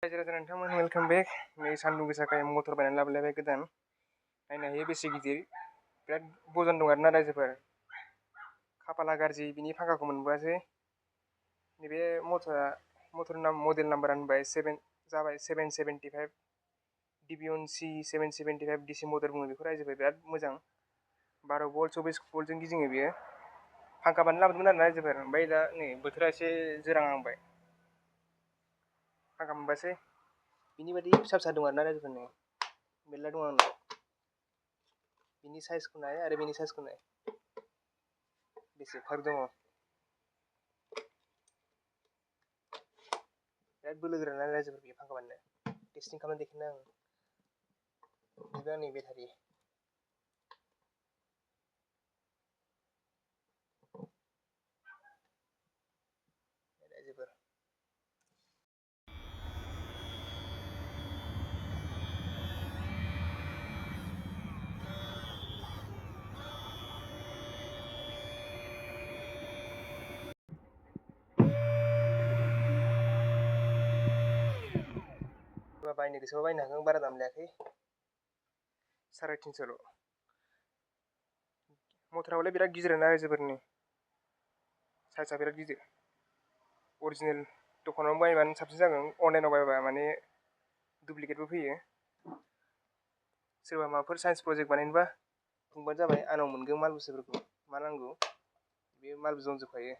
नोंथांमोन वेलकाम बेक नै सान्दुं गोसाखाय मटर बायनानै लाबोलायबाय गोदान नायनो हायो बेसे गिदिर बिराद बजन दं आरोना रायजोफोर खाफाला गाज्रि बिनि फांखाखौ मोनबोआसै नैबे मडेल नाम्बारानो जाबाय 775 Devyansi 775 DC मटर बुङो बेखौ रायजोफोर बिराद मोजां 12 भल्ट 24 भल्टजों गिदिङो बियो फांखा बानायना लाबोदोंमोन आरोना रायजोफोर ओमफ्राय दा नै बोथोरा एसे जोरांहांबाय फांखा मोनबासै बिनि बायदि फिसा फिसा दं आरोना रायजोफोरनि मेरला दं आंनाव बिनि साइजखौ नाय आरो बिनि साइजखौ नाय बेसे फाराग दङ बिराद बोलो गोराना रायजोफोर बे फांखा बानायनो टेस्टिं खालामना देखायनो आं बेबो आंनि बेटारि रायजोफोर बायनो गोसोबा बायनो हागोन बारा दाम लायाखै 350ल' मटरावलाय बिराद गिदिर ना रायजोफोरनि साइजआ बिराद गिदिर अरिजिनेल दखानाव बायबानो साबसिन जागोन अनलाइनाव बायबा माने डुप्लिकेटबो फैयो सोरबा माबाफोर साइन्स प्रजेक्ट बानायनोबा बुंबानो जाबाय आंनाव मोनगोन माल बुस्थुफोरखौ मा नांगौ बे माल बुस्थु दंजोबखायो